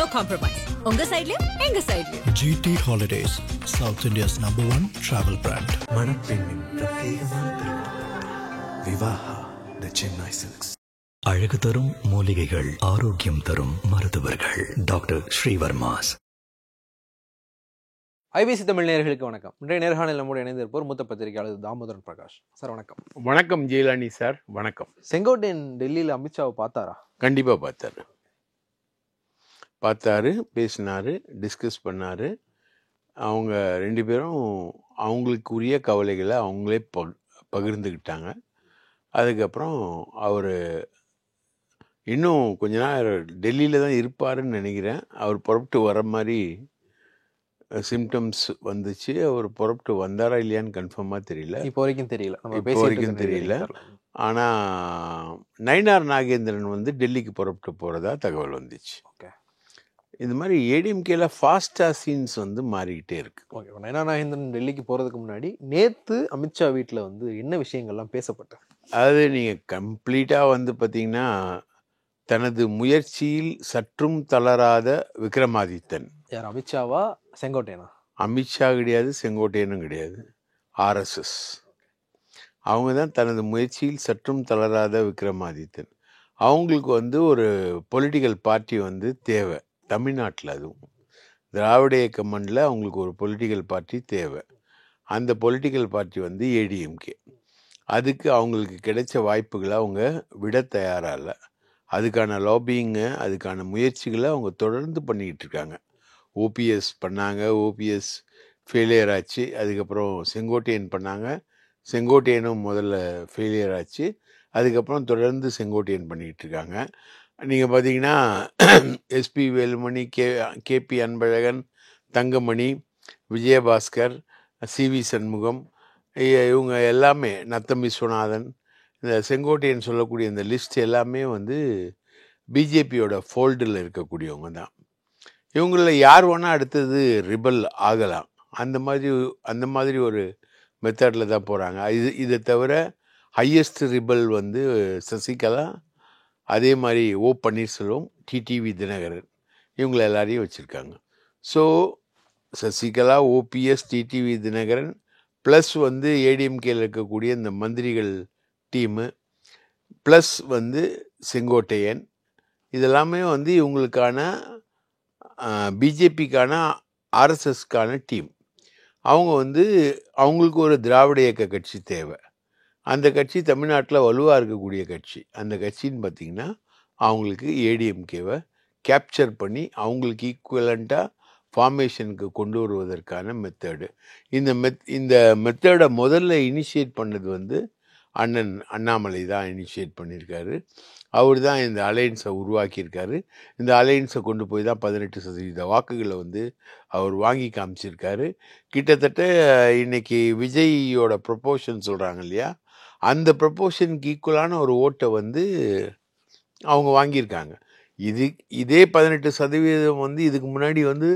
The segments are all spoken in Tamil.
No compromise. உங்க சைடுலயும் எங்க சைடுலயும். GT Holidays, South India's #1 travel brand. மணப்பெண்ணின் பிரத்யேகமான திருமணம் விவாஹா தி சென்னை சில்க்ஸ். அழகு தரும் மூலிகைகள், ஆரோக்கியம் தரும் மருத்துவர்கள். டாக்டர் ஸ்ரீவர்மாஸ். ஐபிசி தமிழ் நேயர்களுக்கு வணக்கம். இன்றைய நேர்காணல் நம்முடைய இணைந்திருப்போர் மூத்த பத்திரிகையாளர் தாமோதரன் பிரகாஷ் சார். வணக்கம். வணக்கம் ஜெயலலினி சார். வணக்கம். செங்கோட்டையன் டெல்லியில் அமித்ஷாவை பார்த்தாரா? கண்டிப்பாக பார்த்தாரு, பேசினார், டிஸ்கஸ் பண்ணார். அவங்க ரெண்டு பேரும் அவங்களுக்கு உரிய கவலைகளை அவங்களே பகிர்ந்துக்கிட்டாங்க. அதுக்கப்புறம் அவர் இன்னும் கொஞ்ச நேரம் டெல்லியில் தான் இருப்பாருன்னு நினைக்கிறேன். அவர் புறப்பட்டு வர மாதிரி சிம்டம்ஸ் வந்துச்சு. அவர் புறப்பட்டு வந்தாரா இல்லையான்னு கன்ஃபார்மாக தெரியல. இப்போ வரைக்கும் தெரியல. ஆனால் நயினார் நாகேந்திரன் வந்து டெல்லிக்கு புறப்பட்டு போகிறதா தகவல் வந்துச்சு. ஓகே. இந்த மாதிரி ஏடிஎம்கேல ஃபாஸ்டாக சீன்ஸ் வந்து மாறிக்கிட்டே இருக்கு. ஓகே. நயினார் நாகேந்திரன் டெல்லிக்கு போகிறதுக்கு முன்னாடி நேற்று அமித்ஷா வீட்டில் வந்து என்ன விஷயங்கள்லாம் பேசப்பட்டது? அது நீங்கள் கம்ப்ளீட்டாக வந்து பார்த்தீங்கன்னா, தனது முயற்சியில் சற்றும் தளராத விக்ரமாதித்தன். யார், அமித்ஷாவா செங்கோட்டையனா? அமித்ஷா கிடையாது, செங்கோட்டையனும் கிடையாது, ஆர்எஸ்எஸ். அவங்க தான் தனது முயற்சியில் சற்றும் தளராத விக்ரமாதித்தன். அவங்களுக்கு வந்து ஒரு பொலிட்டிக்கல் பார்ட்டி வந்து தேவை தமிழ்நாட்டில். அதுவும் திராவிட இயக்க மண்ணில் அவங்களுக்கு ஒரு பொலிட்டிக்கல் பார்ட்டி தேவை. அந்த பொலிட்டிக்கல் பார்ட்டி வந்து ஏடிஎம்கே. அதுக்கு அவங்களுக்கு கிடைச்ச வாய்ப்புகளை அவங்க விட தயாராக இல்லை. அதுக்கான லாபியிங்கு, அதுக்கான முயற்சிகளை அவங்க தொடர்ந்து பண்ணிக்கிட்டு இருக்காங்க. ஓபிஎஸ் பண்ணாங்க, ஓபிஎஸ் ஃபெயிலியர் ஆச்சு. அதுக்கப்புறம் செங்கோட்டையன் பண்ணாங்க, செங்கோட்டையனும் முதல்ல ஃபெயிலியர் ஆச்சு. அதுக்கப்புறம் தொடர்ந்து செங்கோட்டையன் பண்ணிக்கிட்டு இருக்காங்க. நீங்கள் பார்த்தீங்கன்னா SP Velumani, KP Anbazhagan, Thangamani, Vijayabaskar, CV Shanmugam, இவங்க எல்லாமே, நத்தம் விஸ்வநாதன், இந்த செங்கோட்டையன் சொல்லக்கூடிய இந்த லிஸ்ட் எல்லாமே வந்து பிஜேபியோட ஃபோல்டில் இருக்கக்கூடியவங்க தான். இவங்களில் யார் வேணால் அடுத்தது ரிபல் ஆகலாம். அந்த மாதிரி ஒரு மெத்தடில் தான் போகிறாங்க. இதை தவிர ஹையஸ்ட் ரிபல் வந்து சசிகலா, அதே மாதிரி ஓ பன்னீர்செல்வம், டிடிவி தினகரன், இவங்களை எல்லாரையும் வச்சுருக்காங்க. So Sasikala, OPS, TTV Dhinakaran plus வந்து ஏடிஎம்கேல இருக்கக்கூடிய இந்த மந்திரிகள் டீமு ப்ளஸ் வந்து செங்கோட்டையன், இதெல்லாமே வந்து இவங்களுக்கான பிஜேபிக்கான ஆர்எஸ்எஸ்க்கான டீம். அவங்க வந்து அவங்களுக்கு ஒரு திராவிட இயக்க கட்சி தேவை. அந்த கட்சி தமிழ்நாட்டில் வலுவாக இருக்கக்கூடிய கட்சி. அந்த கட்சின்னு பார்த்திங்கன்னா அவங்களுக்கு ஏடிஎம்கேவை கேப்சர் பண்ணி அவங்களுக்கு ஈக்குவலண்ட்டாக ஃபார்மேஷனுக்கு கொண்டு வருவதற்கான மெத்தடு. இந்த மெத்தடை முதல்ல இனிஷியேட் பண்ணது வந்து அண்ணன் அண்ணாமலை தான் இனிஷியேட் பண்ணியிருக்காரு. அவர் தான் இந்த அலையன்ஸை உருவாக்கியிருக்காரு. இந்த அலையன்ஸை கொண்டு போய் தான் 18% வாக்குகளை வந்து அவர் வாங்கி காமிச்சிருக்காரு. கிட்டத்தட்ட இன்னைக்கு விஜயோட ப்ரொப்போர்ஷன் சொல்கிறாங்க இல்லையா, அந்த ப்ரொப்போர்ஷனுக்கு ஈக்குவலான ஒரு ஓட்டை வந்து அவங்க வாங்கியிருக்காங்க. இதே 18% வந்து இதுக்கு முன்னாடி வந்து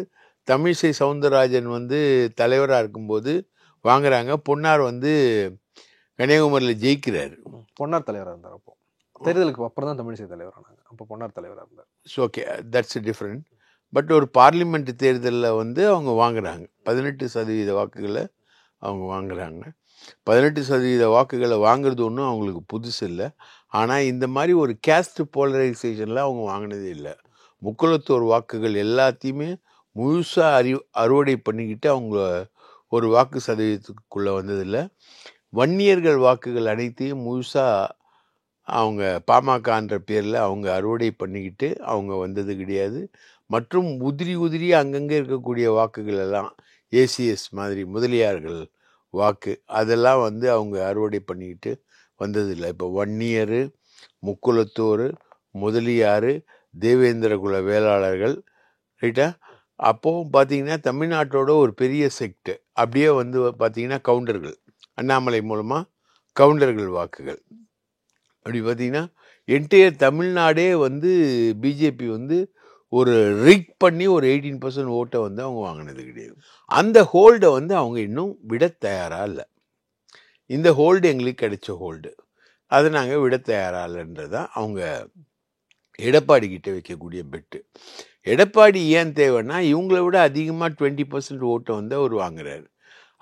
தமிழிசை சவுந்தரராஜன் வந்து தலைவராக இருக்கும்போது வாங்குறாங்க. பொன்னார் வந்து கன்னியாகுமரியில் ஜெயிக்கிறாரு. பொன்னார் தலைவராக இருந்தார். அப்போ தேர்தலுக்கு அப்புறம் தான் தமிழிசை தலைவரானாங்க. அப்போ பொன்னார் தலைவராக இருந்தார். So okay, that's different. But ஒரு பார்லிமெண்ட் தேர்தலில் வந்து அவங்க வாங்குறாங்க 18% வாக்குகளை அவங்க வாங்குறாங்க. 18% வாக்குகளை வாங்குறது ஒன்றும் அவங்களுக்கு புதுசு இல்லை. ஆனால் இந்த மாதிரி ஒரு கேஸ்ட் போலரைசேஷனில் அவங்க வாங்கினதே இல்லை. முக்குளத்தோர் வாக்குகள் எல்லாத்தையுமே முழுசாக அறுவடை பண்ணிக்கிட்டு அவங்க ஒரு வாக்கு சதவீதத்துக்குள்ளே வந்ததில்லை. வன்னியர்கள் வாக்குகள் அனைத்தையும் முழுசாக அவங்க பாமகன்ற பேரில் அவங்க அறுவடை பண்ணிக்கிட்டு அவங்க வந்தது கிடையாது. மற்றும் உதிரி அங்கங்கே இருக்கக்கூடிய வாக்குகள் எல்லாம் ஏசிஎஸ் மாதிரி முதலியார்கள் வாக்கு, அதெல்லாம் வந்து அவங்க அறுவடை பண்ணிக்கிட்டு வந்ததில்லை. இப்போ வன்னியர், முக்குளத்தோர், முதலியார், தேவேந்திர குல வேளாளர்கள், ரைட்டா. அப்போவும் பார்த்தீங்கன்னா தமிழ்நாட்டோட ஒரு பெரிய செக்ட் அப்படியே வந்து பார்த்தீங்கன்னா கவுண்டர்கள், அண்ணாமலை மூலமாக கவுண்டர்கள் வாக்குகள். அப்படி பார்த்தீங்கன்னா என்டையர் தமிழ்நாடே வந்து பிஜேபி வந்து ஒரு ரிக் பண்ணி ஒரு 18% ஓட்டை வந்து அவங்க வாங்கினது கிடையாது. அந்த ஹோல்டை வந்து அவங்க இன்னும் விட தயாராக இல்லை. இந்த ஹோல்டு எங்களுக்கு கிடைச்ச ஹோல்டு, அதை நாங்கள் விட தயாராக இல்லைன்றது தான் அவங்க எடப்பாடி கிட்ட வைக்கக்கூடிய பெட்டு. எடப்பாடி ஏன் தேவைன்னா இவங்கள விட அதிகமாக 20% ஓட்டை வந்து அவர் வாங்குறாரு.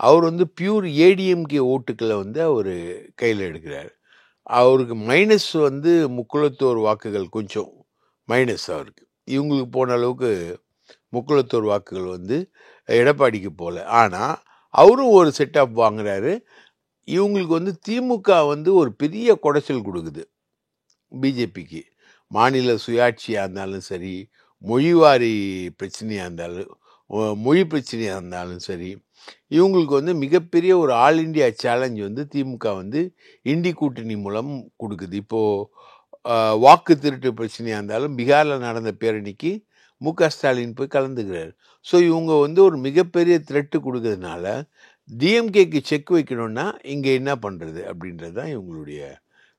அவர் வந்து பியூர் ஏடிஎம்கே ஓட்டுக்களை வந்து அவர் கையில் எடுக்கிறார். அவருக்கு மைனஸ் வந்து முக்குளத்தோர் வாக்குகள் கொஞ்சம் மைனஸ் அவருக்கு. இவங்களுக்கு போன அளவுக்கு முக்குளத்தோர் வாக்குகள் வந்து எடப்பாடிக்கு போகல. ஆனால் அவரும் ஒரு செட்டப் வாங்குறாரு. இவங்களுக்கு வந்து திமுக வந்து ஒரு பெரிய குடைச்சல் கொடுக்குது பிஜேபிக்கு. மாநில சுயாட்சியாக இருந்தாலும் சரி, மொழிவாரி பிரச்சனையாக இருந்தாலும், மொழி பிரச்சனையாக இருந்தாலும் சரி, இவங்களுக்கு வந்து மிகப்பெரிய ஒரு ஆல் இண்டியா சேலஞ்ச் வந்து திமுக வந்து இண்டி கூட்டணி மூலம் கொடுக்குது. இப்போது வாக்கு திருட்டு பிரச்சனையாக இருந்தாலும் பீகாரில் நடந்த பேரணிக்கு மு.க. ஸ்டாலின் போய் கலந்துக்கிறார். ஸோ இவங்க வந்து ஒரு மிகப்பெரிய த்ரெட்டு கொடுக்கறதுனால டிஎம்கேக்கு செக் வைக்கணும்னா இங்கே என்ன பண்ணுறது அப்படின்றது தான் இவங்களுடைய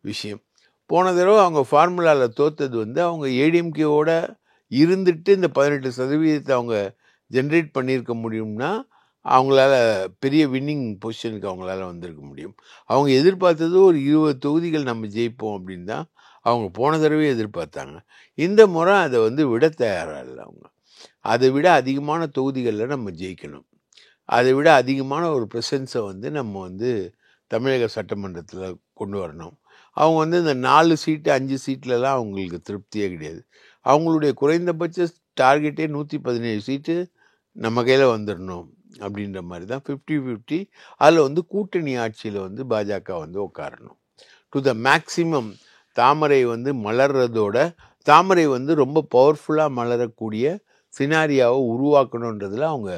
விஷயம். போன தடவை அவங்க ஃபார்முலாவில் தோற்றது வந்து அவங்க ஏடிஎம்கேவோட இருந்துட்டு இந்த 18% அவங்க ஜென்ரேட் பண்ணியிருக்க முடியும்னா அவங்களால பெரிய வின்னிங் பொசிஷனுக்கு அவங்களால வந்திருக்க முடியும். அவங்க எதிர்பார்த்தது ஒரு 20 தொகுதிகள் நம்ம ஜெயிப்போம் அப்படின்னு தான் அவங்க போன தடவை எதிர்பார்த்தாங்க. இந்த முறை அதை வந்து விட தயாராக இல்லை. அவங்க அதை விட அதிகமான தொகுதிகளில் நம்ம ஜெயிக்கணும், அதை விட அதிகமான ஒரு ப்ரெசன்ஸை வந்து நம்ம வந்து தமிழக சட்டமன்றத்தில் கொண்டு வரணும். அவங்க வந்து இந்த 4 சீட்டு 5 சீட்லலாம் அவங்களுக்கு திருப்தியே கிடையாது. அவங்களுடைய குறைந்தபட்ச டார்கெட்டே 117 சீட்டு நம்ம கையில் வந்துடணும் அப்படின்ற மாதிரி தான் 50-50. அதில் வந்து கூட்டணி ஆட்சியில் வந்து பாஜக வந்து உட்காரணும் டு த மேக்சிமம். தாமரை வந்து மலர்றதோட தாமரை வந்து ரொம்ப பவர்ஃபுல்லாக மலரக்கூடிய சினாரியாவை உருவாக்கணுன்றதுல அவங்க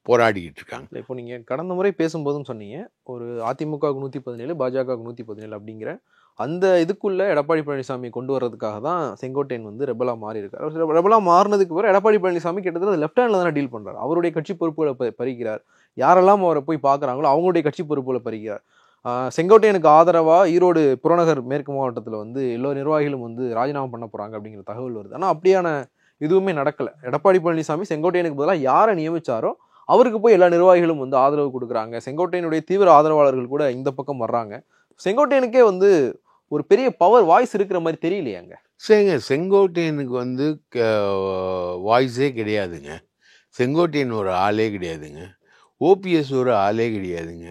போராடிக்கிட்டு இருக்காங்க. இப்போ நீங்கள் கடந்த முறை பேசும்போதும் சொன்னீங்க, ஒரு அதிமுகவுக்கு 117, பாஜகவுக்கு 117 அப்படிங்கிற அந்த இதுக்குள்ள எடப்பாடி பழனிசாமி கொண்டு வர்றதுக்காக தான் செங்கோட்டையன் வந்து ரெபலா மாறி இருக்காரு. ரெபலா மாறினதுக்கு பிறகு எடப்பாடி பழனிசாமி கிட்டத்தட்ட லெஃப்ட் ஹேண்டில் தானே டீல் பண்ணுறாரு. அவருடைய கட்சி பொறுப்புகளை பறிக்கிறார். யாரெல்லாம் அவரை போய் பார்க்குறாங்களோ அவங்களுடைய கட்சி பொறுப்புகளை பறிக்கிறார். செங்கோட்டையனுக்கு ஆதரவாக ஈரோடு புறநகர் மேற்கு மாவட்டத்தில் வந்து எல்லோரு நிர்வாகிகளும் வந்து ராஜினாமா பண்ண போகிறாங்க அப்படிங்கிற தகவல் வருது. ஆனால் அப்படியான எதுவுமே நடக்கலை. எடப்பாடி பழனிசாமி செங்கோட்டையனுக்கு பதிலாக யாரை நியமித்தாரோ அவருக்கு போய் எல்லா நிர்வாகிகளும் வந்து ஆதரவு கொடுக்குறாங்க. செங்கோட்டையனுடைய தீவிர ஆதரவாளர்கள் கூட இந்த பக்கம் வர்றாங்க. செங்கோட்டையனுக்கே வந்து ஒரு பெரிய பவர் வாய்ஸ் இருக்கிற மாதிரி தெரியலையாங்க. செங்கோட்டையனுக்கு வந்து வாய்ஸே கிடையாதுங்க. செங்கோட்டையன் ஒரு ஆளே கிடையாதுங்க. ஓபிஎஸ் ஒரு ஆளே கிடையாதுங்க.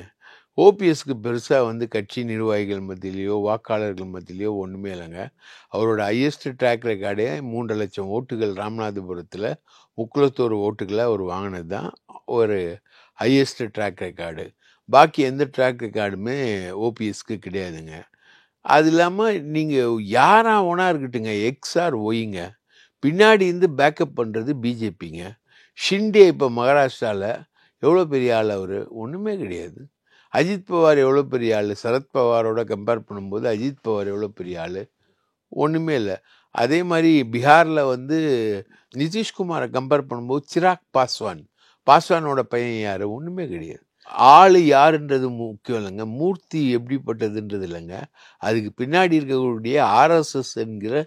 ஓபிஎஸ்க்கு பெருசாக வந்து கட்சி நிர்வாகிகள் மத்தியிலையோ வாக்காளர்கள் மத்தியிலையோ ஒன்றுமே இல்லைங்க. அவரோட ஹையஸ்ட் ட்ராக் ரெக்கார்டே 3 லட்சம் ஓட்டுகள் ராமநாதபுரத்தில் முக்குளத்தோர் ஓட்டுகளை அவர் வாங்கினது தான் ஒரு ஹையஸ்ட் ட்ராக் ரெக்கார்டு. பாக்கி எந்த ட்ராக் ரெக்கார்டுமே ஓபிஎஸ்க்கு கிடையாதுங்க. அது இல்லாமல் நீங்கள் யாராக ஒன்றா இருக்கட்டுங்க, எக்ஸ்ஆர் ஒய்ங்க, பின்னாடி இருந்து பேக்கப் பண்ணுறது பிஜேபிங்க. ஷிண்டே இப்போ மகாராஷ்டிராவில் எவ்வளோ பெரிய ஆள் அவர்? ஒன்றுமே கிடையாது. அஜித் பவார் எவ்வளோ பெரிய ஆள்? சரத்பவாரோட கம்பேர் பண்ணும்போது அஜித் பவார் எவ்வளோ பெரிய ஆள்? ஒன்றுமே இல்லை. அதே மாதிரி பீகாரில் வந்து நிதிஷ்குமாரை கம்பேர் பண்ணும்போது சிராக் பாஸ்வானோட பையன் யார்? ஒன்றுமே கிடையாது. ஆள் யாருன்றது முக்கியம் இல்லைங்க, மூர்த்தி எப்படிப்பட்டதுன்றது இல்லைங்க, அதுக்கு பின்னாடி இருக்கக்கூடிய ஆர்எஸ்எஸ் என்கிற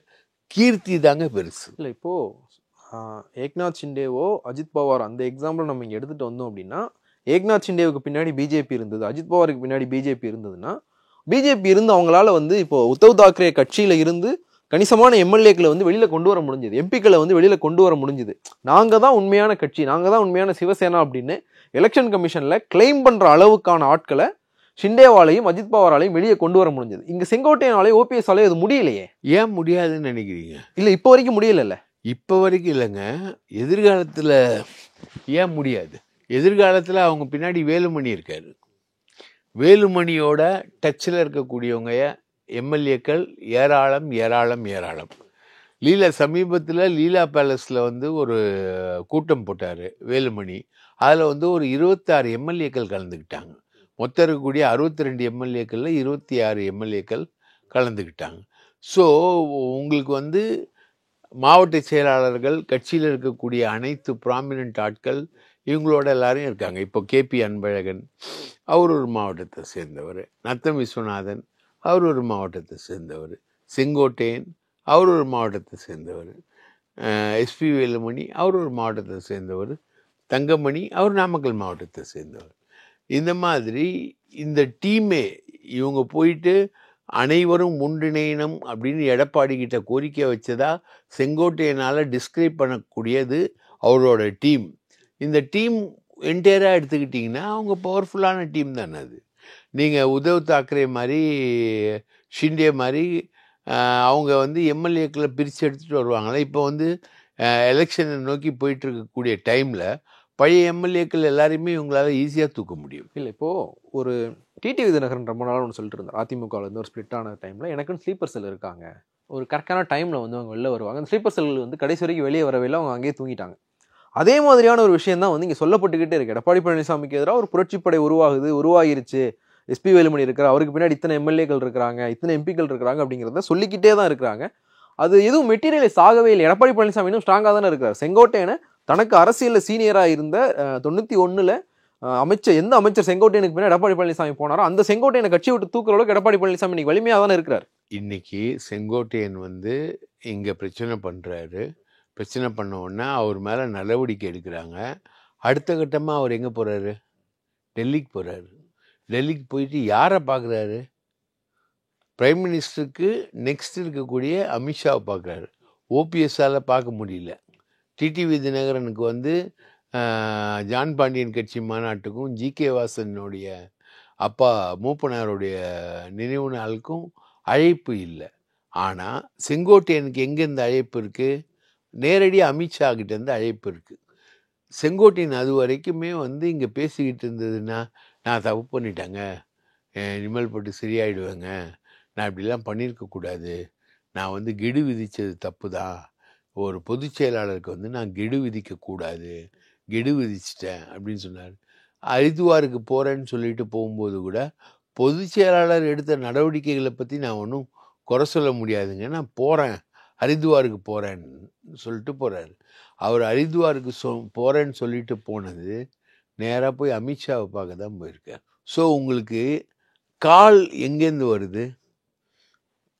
கீர்த்தி தாங்க பெருசு. இல்லை இப்போது ஏக்நாத் ஷிண்டேவோ அஜித் பவார் அந்த எக்ஸாம்பிள் நம்ம இங்கே எடுத்துகிட்டு வந்தோம் அப்படின்னா, ஏக்நாத் ஷிண்டேவுக்கு பின்னாடி பிஜேபி இருந்தது, அஜித் பவாருக்கு பின்னாடி பிஜேபி இருந்ததுன்னா, பிஜேபி இருந்து அவங்களால வந்து இப்போ உத்தவ் தாக்கரே கட்சியில் இருந்து கணிசமான எம்எல்ஏக்களை வந்து வெளியில் கொண்டு வர முடிஞ்சுது, எம்பிக்களை வந்து வெளியில் கொண்டு வர முடிஞ்சுது. நாங்கள் தான் உண்மையான கட்சி, நாங்கள் தான் உண்மையான சிவசேனா அப்படின்னு எலெக்ஷன் கமிஷனில் கிளைம் பண்ணுற அளவுக்கான ஆட்களை ஷிண்டேவாலையும் அஜித் பவாராலையும் வெளியே கொண்டு வர முடிஞ்சது. இங்கே செங்கோட்டையனாலே ஓபிஎஸ் ஆலையும் அது முடியலையே. ஏன் முடியாதுன்னு நினைக்கிறீங்க? இல்லை இப்போ வரைக்கும் முடியலைல்ல. இப்போ வரைக்கும் இல்லைங்க, எதிர்காலத்தில் ஏன் முடியாது? எதிர்காலத்தில் அவங்க பின்னாடி வேலுமணி இருக்காரு. வேலுமணியோட டச்சில் இருக்கக்கூடியவங்க எம்எல்ஏக்கள் ஏராளம் ஏராளம் ஏராளம். சமீபத்தில் லீலா பேலஸில் வந்து ஒரு கூட்டம் போட்டார் வேலுமணி. அதில் வந்து ஒரு 26 எம்எல்ஏக்கள் கலந்துக்கிட்டாங்க. மொத்தம் இருக்கக்கூடிய 62 எம்எல்ஏக்களில் 26 எம்எல்ஏக்கள் கலந்துக்கிட்டாங்க. ஸோ உங்களுக்கு வந்து மாவட்ட செயலாளர்கள், கட்சியில் இருக்கக்கூடிய அனைத்து ப்ராமினென்ட் ஆட்கள் இவங்களோட எல்லாரும் இருக்காங்க. இப்போ கேபி அன்பழகன் அவர் ஒரு மாவட்டத்தை சேர்ந்தவர், நத்தம் விஸ்வநாதன் அவர் ஒரு மாவட்டத்தை சேர்ந்தவர், செங்கோட்டையன் அவர் ஒரு மாவட்டத்தை சேர்ந்தவர், எஸ்பி வேலுமணி அவர் ஒரு மாவட்டத்தை சேர்ந்தவர், தங்கமணி அவர் நாமக்கல் மாவட்டத்தை சேர்ந்தவர். இந்த மாதிரி இந்த டீமே இவங்க போயிட்டு அனைவரும் ஒன்றிணையணும் அப்படின்னு எடப்பாடி கிட்ட கோரிக்கை வச்சதா செங்கோட்டையனால் டிஸ்கிரைப் பண்ணக்கூடியது அவரோட டீம். இந்த டீம் என்டையராக எடுத்துக்கிட்டிங்கன்னா அவங்க பவர்ஃபுல்லான டீம் தானே அது. நீங்கள் உத்தவ் தாக்கரே மாதிரி, ஷிண்டே மாதிரி அவங்க வந்து எம்எல்ஏக்களை பிரித்து எடுத்துகிட்டு வருவாங்களே. இப்போ வந்து எலெக்ஷனை நோக்கி போயிட்டு இருக்கக்கூடிய டைமில் பழைய எம்எல்ஏக்கள் எல்லாரையுமே இவங்களால ஈஸியாக தூக்க முடியும். இல்லை, இப்போது ஒரு டிடிவி தினகரன் ரொம்ப நாள் ஒன்று சொல்லிட்டு இருந்தார். அதிமுகவில் ஒரு ஸ்பிளிட் ஆன டைமில் எனக்குன்னு ஸ்லீப்பர் செல் இருக்காங்க, ஒரு கரெக்டான டைமில் வந்து அவங்க வெளில வருவாங்க. அந்த ஸ்லீப்பர் செல் வந்து கடைசி வரைக்கும் வெளியே வரவே இல்லை, அவங்க அங்கேயே தூங்கிட்டாங்க. அதே மாதிரியான ஒரு விஷயம் தான் வந்து இங்கே சொல்லப்பட்டுக்கிட்டே இருக்குது. எடப்பாடி பழனிசாமிக்கு எதிராக ஒரு புரட்சிப்படை உருவாகிருச்சு, எஸ்பி வேலுமணி இருக்கிற, அவருக்கு பின்னாடி இத்தனை எம்எல்ஏக்கள் இருக்கிறாங்க, இத்தனை எம்பிக்கள் இருக்கிறாங்க அப்படிங்கிறத சொல்லிக்கிட்டே தான் இருக்கிறாங்க. அது எதுவும் மெட்டீரியலைஸ் ஆகவே இல்லை. எடப்பாடி பழனிசாமி இன்னும் ஸ்ட்ராங்காக தானே இருக்கிறார். செங்கோட்டையனை தனக்கு அரசியலில் சீனியராக இருந்த 91 எந்த அமைச்சர் செங்கோட்டையனுக்கு பின்னாடி எடப்பாடி பழனிசாமி போனாரோ அந்த செங்கோட்டையனை கட்சி விட்டு தூக்குற அளவுக்கு எடப்பாடி பழனிசாமி இன்னைக்கு வலிமையாக தானே இருக்கிறார். இன்னைக்கு செங்கோட்டையன் வந்து இங்கே பிரச்சனை பண்ணுறாரு. பிரச்சனை பண்ண உடனே அவர் மேலே நடவடிக்கை எடுக்கிறாங்க. அடுத்த கட்டமாக அவர் எங்கே போகிறாரு? டெல்லிக்கு போகிறாரு. டெல்லிக்கு போயிட்டு யாரை பார்க்குறாரு? பிரைம் மினிஸ்டருக்கு நெக்ஸ்ட் இருக்கக்கூடிய அமித்ஷாவை பார்க்குறாரு. ஓபிஎஸ்ஸால் பார்க்க முடியல. டிடிவி தினகரனுக்கு வந்து ஜான் பாண்டியன் கட்சி மாநாட்டுக்கும் ஜிகே வாசனுடைய அப்பா மூப்பனாருடைய நினைவு நாளுக்கும் அழைப்பு இல்லை. ஆனால் செங்கோட்டையனுக்கு எங்கேருந்து அழைப்பு இருக்குது? நேரடியாக அமித்ஷா கிட்டேருந்து அழைப்பு இருக்குது. செங்கோட்டையன் அது வரைக்குமே வந்து இங்கே பேசிக்கிட்டு இருந்ததுன்னா, நான் தப்பு பண்ணிட்டேங்க, இனிமேல் போட்டு சரியாயிடுவேங்க, நான் இப்படிலாம் பண்ணியிருக்கக்கூடாது, நான் வந்து கெடு விதித்தது தப்பு தான், ஒரு பொதுச் செயலாளருக்கு வந்து நான் கெடு விதிக்கக்கூடாது, கெடு விதிச்சிட்டேன் அப்படின்னு சொன்னார். ஹரித்வாருக்கு போகிறேன்னு சொல்லிட்டு போகும்போது கூட பொதுச் செயலாளர் எடுத்த நடவடிக்கைகளை பற்றி நான் ஒன்றும் குறை சொல்ல முடியாதுங்க, நான் போகிறேன், ஹரித்வாருக்கு போகிறேன்னு சொல்லிட்டு போகிறாரு. அவர் ஹரித்வாருக்கு போகிறேன்னு சொல்லிட்டு போனது நேராக போய் அமித்ஷாவை பார்க்க தான் போயிருக்கார். ஸோ உங்களுக்கு கால் எங்கேருந்து வருது?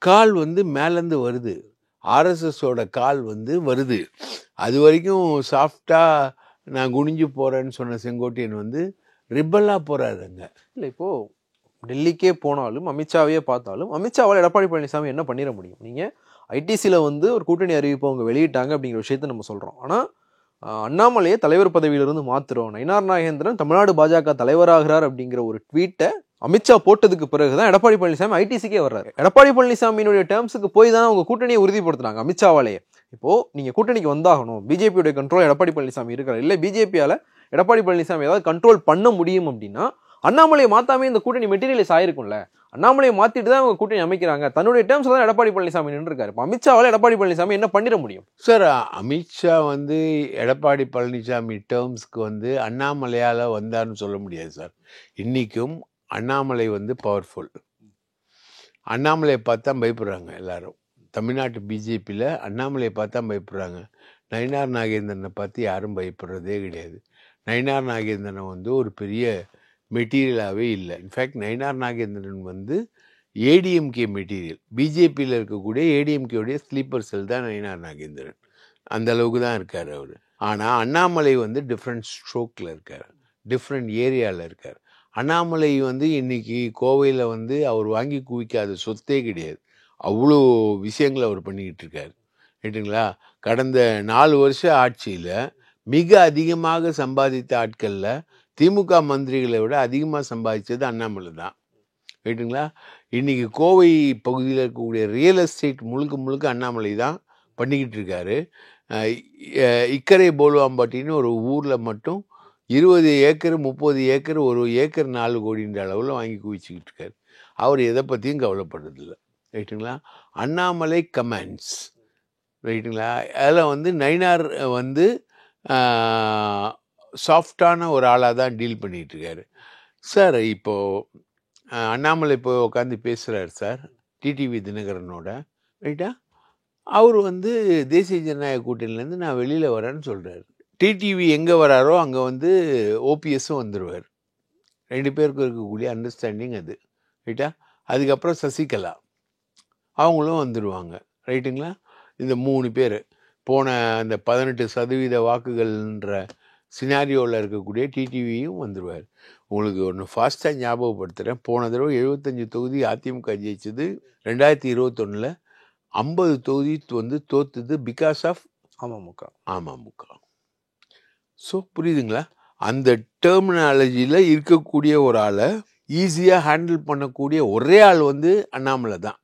கால் வந்து மேலேருந்து வருது. ஆர்எஸ்எஸோட கால் வந்து வருது. அது வரைக்கும் சாஃப்டாக நான் குனிஞ்சு போகிறேன்னு சொன்ன செங்கோட்டையன் வந்து ரிப்பலாக போகிறாருங்க. இல்லை, இப்போது டெல்லிக்கே போனாலும் அமித்ஷாவையே பார்த்தாலும் அமித்ஷாவால் எடப்பாடி பழனிசாமி என்ன பண்ணிட முடியும்? நீங்கள் ஐடிசியில் வந்து ஒரு கூட்டணி அறிவிப்பு அவங்க வெளியிட்டாங்க அப்படிங்கிற விஷயத்தை நம்ம சொல்கிறோம். ஆனால் அண்ணாமலையை தலைவர் பதவியிலிருந்து மாற்றுறோம், நயினார் நாகேந்திரன் தமிழ்நாடு பாஜக தலைவராகிறார் அப்படிங்கிற ஒரு ட்வீட்டை அமித்ஷா போட்டதுக்கு பிறகு தான் எடப்பாடி பழனிசாமி ஐடிசிக்கே வர்றாரு. எடப்பாடி பழனிசாமியினுடைய டேர்ம்ஸுக்கு போய் தான் அவங்க கூட்டணியை உறுதிப்படுத்துனாங்க அமித்ஷாவாலேயே. இப்போது நீங்கள் கூட்டணிக்கு வந்தாகணும், பிஜேபியோடைய கண்ட்ரோல் எடப்பாடி பழனிசாமி இருக்கிறார், இல்லை பிஜேபியால் எடப்பாடி பழனிசாமி ஏதாவது கண்ட்ரோல் பண்ண முடியும் அப்படின்னா அண்ணாமலையை மாற்றாமே இந்த கூட்டணி மெட்டீரியலைஸ் ஆயிருக்கும்ல. அண்ணாமலையை மாற்றிட்டு தான் அவங்க கூட்டணி அமைக்கிறாங்க. தன்னுடைய டேர்ம்ஸ் தான் எடப்பாடி பழனிசாமி நின்றுருக்காரு. இப்போ அமித்ஷாவால் எடப்பாடி பழனிசாமி என்ன பண்ணிட முடியும்? சார், அமித்ஷா வந்து எடப்பாடி பழனிசாமி டேர்ம்ஸ்க்கு வந்து அண்ணாமலையால் வந்தார்னு சொல்ல முடியாது சார். இன்றைக்கும் அண்ணாமலை வந்து பவர்ஃபுல். அண்ணாமலையை பார்த்தா பயப்படுறாங்க எல்லாரும். தமிழ்நாட்டு பிஜேபியில் அண்ணாமலையை பார்த்தா பயப்படுறாங்க. நயினார் நாகேந்திரனை பார்த்து யாரும் பயப்படுறதே கிடையாது. நயினார் நாகேந்திரனை வந்து ஒரு பெரிய மெட்டீரியலாகவே இல்லை. இன்ஃபேக்ட் நயினார் நாகேந்திரன் வந்து ஏடிஎம்கே மெட்டீரியல். பிஜேபியில் இருக்கக்கூடிய ஏடிஎம்கேவுடைய ஸ்லீப்பர் செல் தான் நயினார் நாகேந்திரன். அந்த அளவுக்கு தான் இருக்கார் அவர். ஆனால் அண்ணாமலை வந்து டிஃப்ரெண்ட் ஸ்ட்ரோக்கில் இருக்கார், டிஃப்ரெண்ட் ஏரியாவில் இருக்கார். அண்ணாமலை வந்து இன்னைக்கு கோவையில் வந்து அவர் வாங்கி குவிக்காத சொத்தே கிடையாது. அவ்வளோ விஷயங்களை அவர் பண்ணிக்கிட்டு இருக்கார். ரைட்டுங்களா? கடந்த 4 வருஷ ஆட்சியில் மிக அதிகமாக சம்பாதித்த ஆட்களில் திமுக மந்திரிகளை விட அதிகமாக சம்பாதிச்சது அண்ணாமலை தான். ரைட்டுங்களா? இன்றைக்கி கோவை பகுதியில் இருக்கக்கூடிய ரியல் எஸ்டேட் முழுக்க அண்ணாமலை தான் பண்ணிக்கிட்டு இருக்காரு. இக்கரை போல்வாம்பாட்டின்னு ஒரு ஊரில் மட்டும் 20 ஏக்கர் 30 ஏக்கர், ஒரு ஏக்கர் 4 கோடின்ற அளவில் வாங்கி குவிச்சிக்கிட்டு இருக்காரு. அவர் எதை பற்றியும் கவலைப்படுறதில்லை. ரைட்டுங்களா? அண்ணாமலை கமெண்ட்ஸ். ரைட்டுங்களா? அதில் வந்து நயினார் வந்து சாஃப்டான ஒரு ஆளாக தான் டீல் பண்ணிகிட்ருக்காரு சார். இப்போது அண்ணாமலை இப்போ உட்காந்து பேசுகிறார் சார் டிடிவி தினகரனோட. ரைட்டா? அவர் வந்து தேசிய ஜனநாயக கூட்டணியிலேருந்து நான் வெளியில் வரேன்னு சொல்கிறார். டிடிவி எங்கே வராரோ அங்கே வந்து ஓபிஎஸும் வந்துடுவார். 2 பேருக்கும் இருக்கக்கூடிய அண்டர்ஸ்டாண்டிங் அது. ரைட்டா? அதுக்கப்புறம் சசிகலா அவங்களும் வந்துடுவாங்க. ரைட்டுங்களா? இந்த 3 பேர் போன அந்த 18% வாக்குகள்ன்ற சினாரியோவில் இருக்கக்கூடிய டிடிவியும் வந்துடுவார். உங்களுக்கு ஒன்று ஃபாஸ்ட்டாக ஞாபகப்படுத்துகிறேன். போன தடவை 75 தொகுதி அதிமுக ஜெயிச்சது. 2021 50 தொகுதி வந்து தோத்துது பிகாஸ் ஆஃப் அமமுக. ஸோ புரியுதுங்களா? அந்த டெர்மினாலஜியில் இருக்கக்கூடிய ஒரு ஆளை ஈஸியாக ஹேண்டில் பண்ணக்கூடிய ஒரே ஆள் வந்து அண்ணாமலை தான்.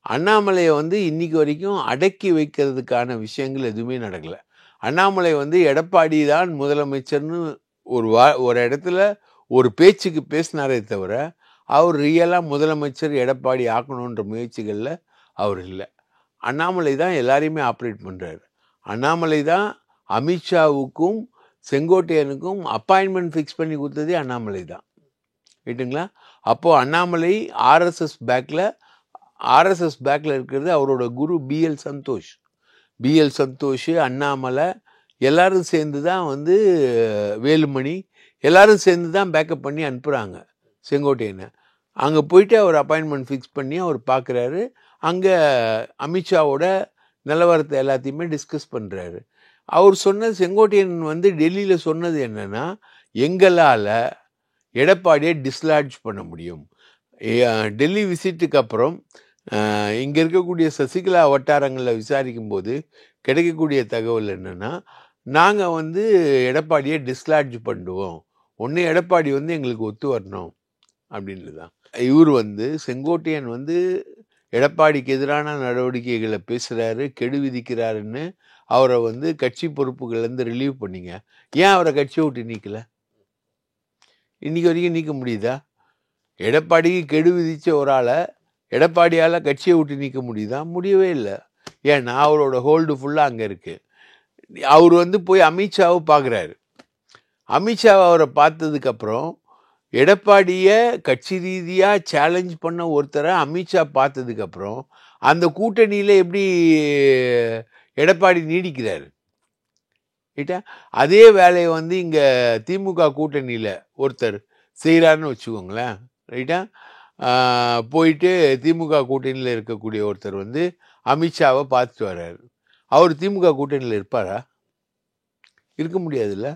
அண்ணாமலையை வந்து இன்னைக்கு வரைக்கும் அடக்கி வைக்கிறதுக்கான விஷயங்கள் எதுவுமே நடக்கலை. அண்ணாமலை வந்து எடப்பாடி தான் முதலமைச்சர்னு ஒரு இடத்துல ஒரு பேச்சுக்கு பேசினாரே தவிர அவர் ரியலாக முதலமைச்சர் எடப்பாடி ஆக்கணுன்ற முயற்சிகளில் அவர் இல்லை. அண்ணாமலை தான் எல்லாரையுமே ஆப்ரேட் பண்ணுறாரு. அண்ணாமலை தான் அமித்ஷாவுக்கும் செங்கோட்டையனுக்கும் அப்பாயின்மெண்ட் ஃபிக்ஸ் பண்ணி கொடுத்ததே அண்ணாமலை தான். ரைட்டுங்களா? அப்போது அண்ணாமலை ஆர்எஸ்எஸ் பேக்கில் இருக்கிறது அவரோட குரு பிஎல் சந்தோஷ், அண்ணாமலை எல்லாரும் சேர்ந்து தான் வந்து வேலுமணி எல்லாரும் சேர்ந்து தான் பேக்கப் பண்ணி அனுப்புகிறாங்க செங்கோட்டையனை. அங்கே போயிட்டு அவர் அப்பாயின்மெண்ட் ஃபிக்ஸ் பண்ணி அவர் பார்க்குறாரு. அங்கே அமித்ஷாவோட நிலவரத்தை எல்லாத்தையுமே டிஸ்கஸ் பண்ணுறாரு. அவர் சொன்னது, செங்கோட்டையன் வந்து டெல்லியில் சொன்னது என்னென்னா, எங்களால் எடப்பாடியை டிஸ்லாட்ஜ் பண்ண முடியும். டெல்லி விசிட்டுக்கு அப்புறம் இங்கே இருக்கக்கூடிய சசிகலா வட்டாரங்களில் விசாரிக்கும் போது கிடைக்கக்கூடிய தகவல் என்னென்னா, நாங்கள் வந்து எடப்பாடியை டிஸ்லாட்ஜ் பண்ணுவோம், ஒன்று எடப்பாடி வந்து எங்களுக்கு ஒத்து வரணும் அப்படின்றது தான். இவர் வந்து செங்கோட்டையன் வந்து எடப்பாடிக்கு எதிரான நடவடிக்கைகளை பேசுகிறாரு, கெடு விதிக்கிறாருன்னு அவரை வந்து கட்சி பொறுப்புகள்லேருந்து ரிலீவ் பண்ணிங்க. ஏன் அவரை கட்சியை விட்டு நீக்கலை? இன்னைக்கு வரைக்கும் நீக்க முடியுதா? எடப்பாடிக்கு கெடு விதித்த ஒரு ஆளை எடப்பாடியால் கட்சியை விட்டு நீக்க முடியுதா? முடியவே இல்லை. ஏன்னா அவரோட ஹோல்டு ஃபுல்லாக அங்கே இருக்குது. அவர் வந்து போய் அமித்ஷாவை பார்க்குறாரு. அமித்ஷாவை அவரை பார்த்ததுக்கப்புறம் எடப்பாடியை கட்சி ரீதியாக சேலஞ்ச் பண்ண ஒருத்தரை அமித்ஷா பார்த்ததுக்கப்புறம் அந்த கூட்டணியில் எப்படி எடப்பாடி நீடிக்கிறாரு? ரைட்டா? அதே வேலையை வந்து இங்கே திமுக கூட்டணியில் ஒருத்தர் செய்கிறாருன்னு வச்சுக்கோங்களேன். ரைட்டா? போயிட்டு திமுக கூட்டணியில் இருக்கக்கூடிய ஒருத்தர் வந்து அமித்ஷாவை பார்த்துட்டு வர்றாரு. அவர் திமுக கூட்டணியில் இருப்பாரா? இருக்க முடியாதுல்ல.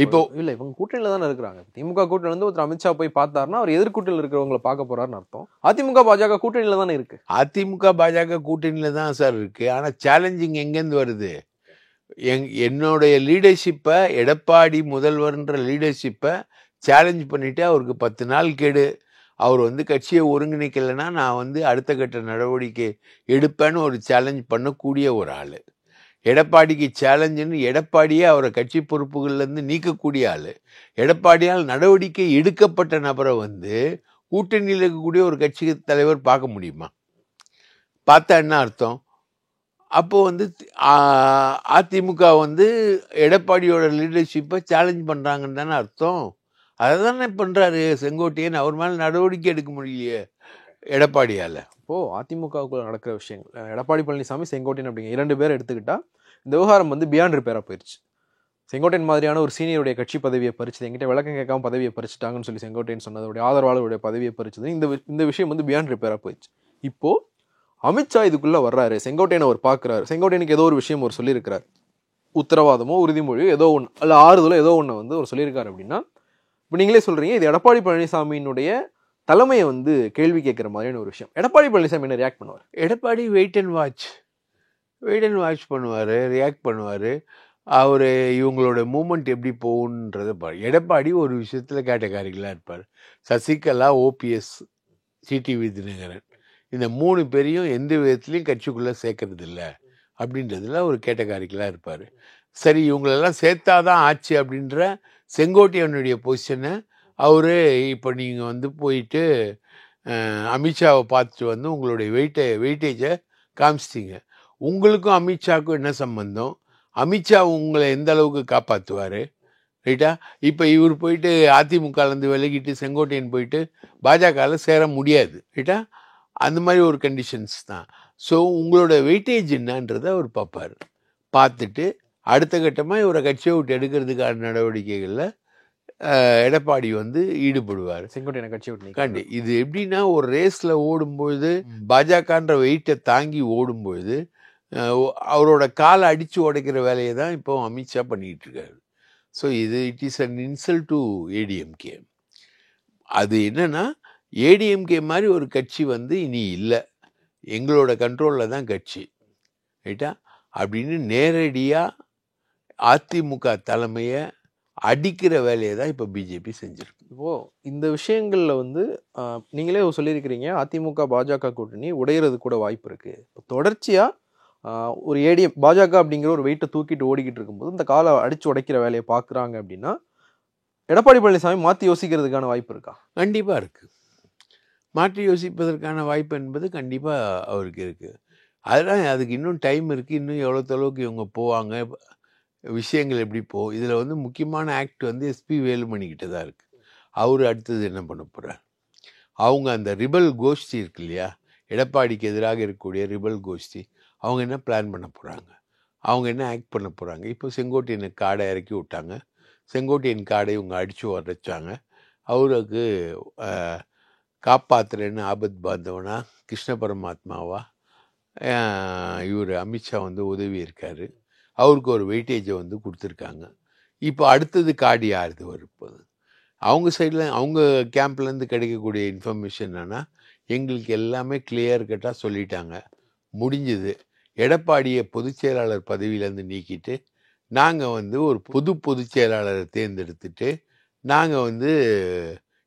இப்போ இல்லை, இவங்க கூட்டணியில் தானே இருக்கிறாங்க. திமுக கூட்டணி வந்து ஒருத்தர் அமித்ஷா போய் பார்த்தாருன்னா அவர் எதிர்கூட்டணியில் இருக்கிறவங்களை பார்க்க போறாருன்னு அர்த்தம். அதிமுக பாஜக கூட்டணியில் தானே இருக்கு. அதிமுக பாஜக கூட்டணியில் தான் சார் இருக்கு. ஆனால் சேலஞ்சிங் எங்கேருந்து வருது? என்னுடைய லீடர்ஷிப்பை, எடப்பாடி முதல்வர்ன்ற லீடர்ஷிப்பை சேலஞ்ச் பண்ணிட்டு அவருக்கு 10 நாள் கேடு, அவர் வந்து கட்சியை ஒருங்கிணைக்கலைன்னா நான் வந்து அடுத்த கட்ட நடவடிக்கை எடுப்பேன்னு ஒரு சேலஞ்ச் பண்ணக்கூடிய ஒரு ஆள். எடப்பாடிக்கு சேலஞ்சுன்னு எடப்பாடியே அவரை கட்சி பொறுப்புகள்லேருந்து நீக்கக்கூடிய ஆள். எடப்பாடியால் நடவடிக்கை எடுக்கப்பட்ட நபரை வந்து கூட்டணியில் இருக்கக்கூடிய ஒரு கட்சி தலைவர் பார்க்க முடியுமா? பார்த்தா என்ன அர்த்தம்? அப்போது வந்து அதிமுக வந்து எடப்பாடியோட லீடர்ஷிப்பை சேலஞ்ச் பண்ணுறாங்கன்னு தானே அர்த்தம். அதை தானே பண்ணுறாரு செங்கோட்டையன். அவர் மேலே நடவடிக்கை எடுக்க முடியலையே எடப்பாடியால். இப்போது அதிமுகவுக்குள்ள நடக்கிற விஷயங்கள், எடப்பாடி பழனிசாமி செங்கோட்டையன் அப்படிங்கிற 2 பேர் எடுத்துக்கிட்டா இந்த விவகாரம் வந்து பியாண்ட் ரிப்பேராக போயிடுச்சு. செங்கோட்டையன் மாதிரியான ஒரு சீனியருடைய கட்சி பதவியை பறிச்சது, எங்கிட்ட விளக்கம் கேட்காம பதவியை பறிச்சுட்டாங்கன்னு சொல்லி செங்கோட்டையன் சொன்னதோடைய ஆதரவாளருடைய பதவியை பறிச்சது, இந்த விஷயம் வந்து பியாண்ட் ரிப்பேராக போயிடுச்சு. இப்போது அமித்ஷா இதுக்குள்ளே வர்றாரு, செங்கோட்டையனை அவர் பார்க்குறாரு. செங்கோட்டையனுக்கு ஏதோ ஒரு விஷயம் அவர் சொல்லியிருக்கிறார், உத்தரவாதமோ உறுதிமொழியோ ஏதோ ஒன்று, அல்ல ஆறுதலோ ஏதோ ஒன்று வந்து அவர் சொல்லியிருக்காரு. அப்படின்னா இப்போ நீங்களே சொல்கிறீங்க இது எடப்பாடி பழனிசாமியினுடைய தலைமையை வந்து கேள்வி கேட்குற மாதிரியான ஒரு விஷயம். எடப்பாடி பழனிசாமி என்ன ரியாக்ட் பண்ணுவார்? எடப்பாடி வெயிட் அண்ட் வாட்ச் பண்ணுவார், ரியாக்ட் பண்ணுவார். அவர் இவங்களோட மூமெண்ட் எப்படி போகுன்றதை எடப்பாடி ஒரு விஷயத்தில் கேட்டகாரிகளாக இருப்பார். சசிகலா, ஓபிஎஸ், டிடிவி தினகரன், இந்த 3 பேரையும் எந்த விதத்துலையும் கட்சிக்குள்ளே சேர்க்கறது இல்லை அப்படின்றதுல ஒரு கேட்டகாரிகளாக இருப்பார். சரி, இவங்களெல்லாம் சேர்த்தாதான் ஆச்சு அப்படின்ற செங்கோட்டையனுடைய பொசிஷனை அவர் இப்போ நீங்கள் வந்து போயிட்டு அமித்ஷாவை பார்த்துட்டு வந்து உங்களுடைய வெயிட்டேஜை காமிச்சிட்டிங்க. உங்களுக்கும் அமித்ஷாவுக்கும் என்ன சம்பந்தம்? அமித்ஷா உங்களை எந்த அளவுக்கு காப்பாற்றுவார்? ரைட்டா? இப்போ இவர் போயிட்டு அதிமுகலேருந்து விலகிட்டு செங்கோட்டையன் போயிட்டு பாஜகவில் சேர முடியாது. ரைட்டா? அந்த மாதிரி ஒரு கண்டிஷன்ஸ் தான். ஸோ உங்களோட வெயிட்டேஜ் என்னன்றதை அவர் பார்ப்பார். பார்த்துட்டு அடுத்த கட்டமாக இவரை கட்சியை விட்டு எடுக்கிறதுக்கான நடவடிக்கைகளில் எடப்பாடி வந்து ஈடுபடுவார். செங்கோட்டையனை கட்சியை விட்டு இது எப்படின்னா, ஒரு ரேஸில் ஓடும்பொழுது பாஜகன்ற வெயிட்டை தாங்கி ஓடும்பொழுது அவரோட காலை அடித்து உடைக்கிற வேலையை தான் இப்போ அமித்ஷா பண்ணிக்கிட்டு இருக்காரு. So it is an insult to ADMK. அது என்னன்னா ஏடிஎம்கே மாதிரி ஒரு கட்சி வந்து இனி இல்லை, எங்களோட கண்ட்ரோலில் தான் கட்சி, ரைட்டா அப்படின்னு நேரடியாக அதிமுக தலைமையை அடிக்கிற வேலையை தான் இப்போ பிஜேபி செஞ்சிருக்கு. இப்போது இந்த விஷயங்களில் வந்து நீங்களே சொல்லியிருக்கிறீங்க அதிமுக பாஜக கூட்டணி உடையிறது கூட வாய்ப்பு இருக்குது. இப்போ தொடர்ச்சியாக ஒரு ஏடிஎம் பாஜக அப்படிங்கிற ஒரு வெயிட்டை தூக்கிட்டு ஓடிக்கிட்டு இருக்கும்போது இந்த காலை அடித்து உடைக்கிற வேலையை பார்க்குறாங்க அப்படின்னா எடப்பாடி பழனிசாமி மாற்றி யோசிக்கிறதுக்கான வாய்ப்பு இருக்கா? கண்டிப்பாக இருக்குது. மாற்றி யோசிப்பதற்கான வாய்ப்பு என்பது கண்டிப்பாக அவருக்கு இருக்குது. அதெல்லாம் அதுக்கு இன்னும் டைம் இருக்குது. இன்னும் எவ்வளோ தொலைவுக்கு இவங்க போவாங்க, விஷயங்கள் எப்படி இதில் வந்து முக்கியமான ஆக்ட் வந்து எஸ்பி வேலுமணிக்கிட்ட தான் இருக்குது. அவர் அடுத்தது என்ன பண்ண போகிறார்? அவங்க அந்த ரிபல் கோஷ்டி இருக்கு இல்லையா, எடப்பாடிக்கு எதிராக இருக்கக்கூடிய ரிபல் கோஷ்டி, அவங்க என்ன பிளான் பண்ண போகிறாங்க, அவங்க என்ன ஆக்ட் பண்ண போகிறாங்க? இப்போ செங்கோட்டையனுக்கு காடை இறக்கி விட்டாங்க, செங்கோட்டையன் காடை இவங்க அடித்து உரைச்சாங்க. அவருக்கு காப்பாற்றுறேன்னு ஆபத் பாந்தவனா கிருஷ்ண பரமாத்மாவா இவர் அமித்ஷா வந்து உதவி இருக்கார், அவருக்கு ஒரு வெயிட்டேஜை வந்து கொடுத்துருக்காங்க. இப்போ அடுத்தது காடு யாருது வரும்போது அவங்க சைடில் அவங்க கேம்ப்லேருந்து கிடைக்கக்கூடிய இன்ஃபர்மேஷன் என்னென்னா, எங்களுக்கு எல்லாமே கிளியர் கட்டாக சொல்லிட்டாங்க, முடிஞ்சுது, எடப்பாடியை பொதுச் செயலாளர் பதவியிலேருந்து நீக்கிட்டு நாங்கள் வந்து ஒரு பொதுச் செயலாளரை தேர்ந்தெடுத்துட்டு நாங்கள் வந்து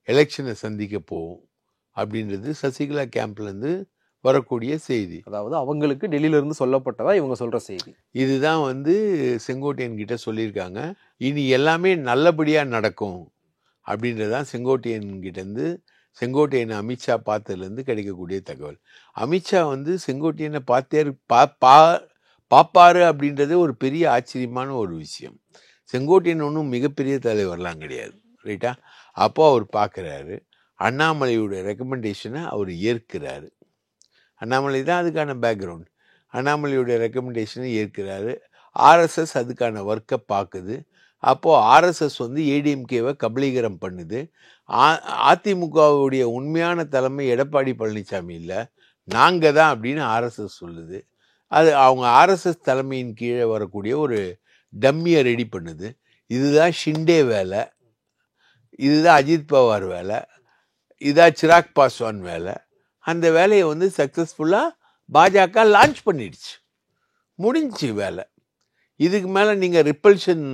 எலெக்ஷனை சந்திக்க போவோம் அப்படின்றது சசிகலா கேம்ப்லேருந்து வரக்கூடிய செய்தி. அதாவது அவங்களுக்கு டெல்லியிலேருந்து சொல்லப்பட்டதா இவங்க சொல்கிற செய்தி. இதுதான் வந்து செங்கோட்டையன் கிட்ட சொல்லியிருக்காங்க. இனி எல்லாமே நல்லபடியாக நடக்கும் அப்படின்றதான் செங்கோட்டையன்கிட்டேருந்து செங்கோட்டையனை அமித்ஷா பார்த்ததுலேருந்து கிடைக்கக்கூடிய தகவல். அமித்ஷா வந்து செங்கோட்டையனை பார்ப்பாரு அப்படின்றது ஒரு பெரிய ஆச்சரியமான ஒரு விஷயம். செங்கோட்டையன் ஒன்றும் மிகப்பெரிய தலைவர்லாம் கிடையாது, ரைட்டா? அப்போ அவர் பார்க்குறாரு, அண்ணாமலையோட ரெக்கமெண்டேஷனை அவர் ஏற்கிறாரு. அண்ணாமலை தான் அதுக்கான பேக்ரவுண்ட். அண்ணாமலையோட ரெக்கமெண்டேஷனை ஏற்கிறாரு. ஆர்எஸ்எஸ் அதுக்கான ஒர்க்கை பார்க்குது. அப்போது ஆர்எஸ்எஸ் வந்து ஏடிஎம்கேவை கபலீகரம் பண்ணுது. அதிமுகவுடைய உண்மையான தலைமை எடப்பாடி பழனிசாமி இல்லை, நாங்கள் தான் அப்படின்னு ஆர்எஸ்எஸ் சொல்லுது. அது அவங்க ஆர்எஸ்எஸ் தலைமையின் கீழே வரக்கூடிய ஒரு டம்மியை ரெடி பண்ணுது. இதுதான் ஷிண்டே வேலை, இதுதான் அஜித் பவார் வேலை, இதுதான் சிராக் பாஸ்வான் வேலை. அந்த வேலையை வந்து சக்ஸஸ்ஃபுல்லாக பாஜக லான்ச் பண்ணிடுச்சு, முடிஞ்சு வேலை. இதுக்கு மேலே நீங்கள் ரிப்பல்ஷன்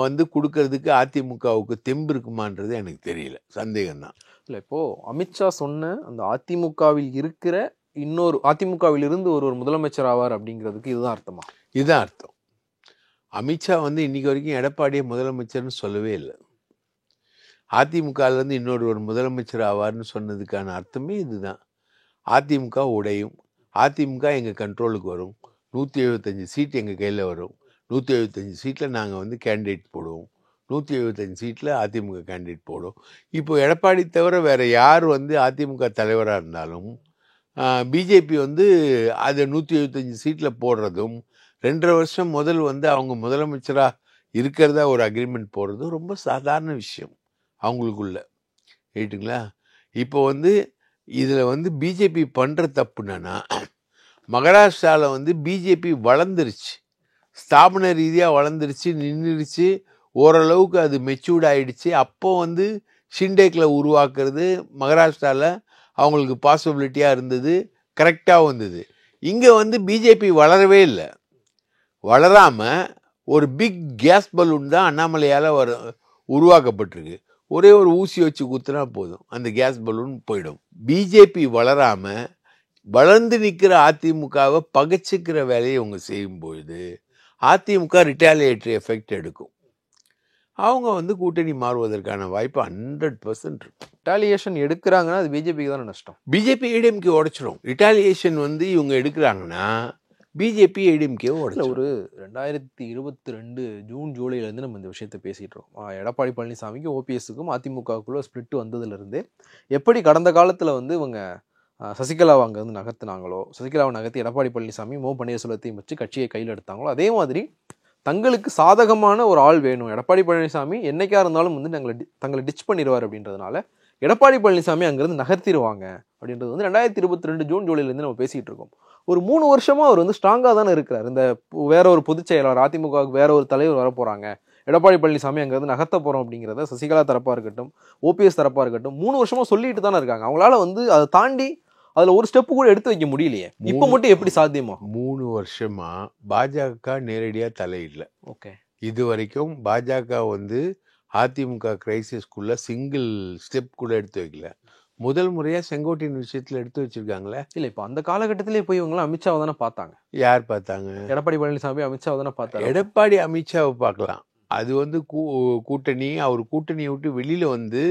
வந்து கொடுக்கறதுக்கு அதிமுகவுக்கு தெம்பு இருக்குமான்றது எனக்கு தெரியல, சந்தேகம்தான். இல்லை, இப்போது அமித்ஷா சொன்ன அந்த அதிமுகவில் இருக்கிற இன்னொரு அதிமுகவில் இருந்து ஒரு முதலமைச்சர் ஆவார் அப்படிங்கிறதுக்கு இதுதான் அர்த்தமா? இதுதான் அர்த்தம். அமித்ஷா வந்து இன்னைக்கு வரைக்கும் எடப்பாடியை முதலமைச்சர்னு சொல்லவே இல்லை. அதிமுகலேருந்து ஒரு முதலமைச்சர் ஆவார்னு சொன்னதுக்கான அர்த்தமே இதுதான். அதிமுக உடையும், அதிமுக எங்கள் கண்ட்ரோலுக்கு வரும், 175 சீட் எங்கள் கையில் வரும், 175 சீட்டில் நாங்கள் வந்து கேண்டிடேட் போடுவோம், 175 சீட்டில் அதிமுக கேண்டிடேட் போடும். இப்போ எடப்பாடி தவிர வேறு யார் வந்து அதிமுக தலைவராக இருந்தாலும் பிஜேபி வந்து அதை 175 சீட்டில் போடுறதும் 2.5 வருஷம் முதல் வந்து அவங்க முதலமைச்சராக இருக்கிறதா ஒரு அக்ரிமெண்ட் போடுறதும் ரொம்ப சாதாரண விஷயம் அவங்களுக்குள்ள, ரைட்டுங்களா? இப்போ வந்து இதில் வந்து பிஜேபி பண்ணுற தப்புனா, மகாராஷ்டிராவில் வந்து பிஜேபி வளர்ந்துருச்சு, ஸ்தாபன ரீதியாக வளர்ந்துருச்சு, நின்றுடுச்சு, ஓரளவுக்கு அது மெச்சூர்ட் ஆகிடுச்சு. அப்போ வந்து ஷிண்டேக்கில் உருவாக்குறது மகாராஷ்டிராவில் அவங்களுக்கு பாசிபிலிட்டியாக இருந்தது, கரெக்டாக வந்தது. இங்கே வந்து பிஜேபி வளரவே இல்லை. வளராமல் ஒரு பிக் கேஸ் பலூன் தான் அண்ணாமலையால் உருவாக்கப்பட்டிருக்கு. ஒரே ஒரு ஊசி வச்சு குத்துனா போதும், அந்த கேஸ் பலூன் போயிடும். பிஜேபி வளராமல் வளர்ந்து நிற்கிற அதிமுகவை பகைச்சிக்கிற வேலையை இவங்க செய்யும்பொழுது அதிமுக ரிட்டாலியேட்டரி எஃபெக்ட் எடுக்கும். அவங்க வந்து கூட்டணி மாறுவதற்கான வாய்ப்பு 100% இருக்கும். ரிட்டாலியேஷன் எடுக்கிறாங்கன்னா அது பிஜேபிக்கு தானே நஷ்டம். BJP ADMK உடைச்சிடும். ரிட்டாலியேஷன் வந்து இவங்க எடுக்கிறாங்கன்னா பிஜேபி ஏடிஎம்கே உடைச்சிடும். ஒரு 2022 ஜூன் ஜூலைலேருந்து நம்ம இந்த விஷயத்தை பேசிகிட்டு இருக்கோம். எடப்பாடி பழனிசாமிக்கும் ஓபிஎஸ்க்கும் அதிமுகவுக்குள்ள ஸ்பிளிட் வந்ததுலேருந்து எப்படி கடந்த காலத்தில் வந்து இவங்க சசிகலாவை அங்கே வந்து நகர்த்தினாங்களோ, சசிகலாவை நகர்த்தி எடப்பாடி பழனிசாமி பன்னீர்செல்வத்தையும் வச்சு கட்சியை கையில் எடுத்தாங்களோ, அதே மாதிரி தங்களுக்கு சாதகமான ஒரு ஆள் வேணும். எடப்பாடி பழனிசாமி என்னைக்கா இருந்தாலும் வந்து தங்களை டிச் பண்ணிடுவார் அப்படின்றதுனால எடப்பாடி பழனிசாமி அங்கேருந்து நகர்த்திடுவாங்க அப்படின்றது வந்து 2022 ஜூன் ஜூலைலேருந்து நம்ம பேசிகிட்டு இருக்கோம். ஒரு 3 வருஷமாக அவர் வந்து ஸ்ட்ராங்காக தானே இருக்கிறார். இந்த வேற ஒரு பொதுச் செயலாளர், அதிமுகவுக்கு வேற ஒரு தலைவர் வர போகிறாங்க, எடப்பாடி பழனிசாமி அங்கேருந்து நகர்த்த போகிறோம் அப்படிங்கிறத சசிகலா தரப்பாக இருக்கட்டும், ஓபிஎஸ் தரப்பாக இருக்கட்டும் 3 வருஷமாக சொல்லிட்டு தானே இருக்காங்க. அவங்களால வந்து அதை தாண்டி அதில் ஒரு ஸ்டெப்பு கூட எடுத்து வைக்க முடியலையே. இப்போ மட்டும் எப்படி சாத்தியமாகும்? 3 வருஷமா பாஜக நேரடியாக தலையிடல. ஓகே, இது வரைக்கும் பாஜக வந்து அதிமுக கிரைசிஸ்குள்ள சிங்கிள் ஸ்டெப் கூட எடுத்து வைக்கல. முதல் முறையா செங்கோட்டையின் விஷயத்துல எடுத்து வச்சிருக்காங்களே. இல்லை, இப்போ அந்த காலகட்டத்திலே போய் இவங்களாம் அமித்ஷாவை தானே பார்த்தாங்க. யார் பார்த்தாங்க? எடப்பாடி பழனிசாமி அமித்ஷாவை தானே பார்த்தாங்க. எடப்பாடி அமித்ஷாவை பார்க்கலாம். அது வந்து கூட்டணி, அவர் கூட்டணியை விட்டு வெளியில வந்து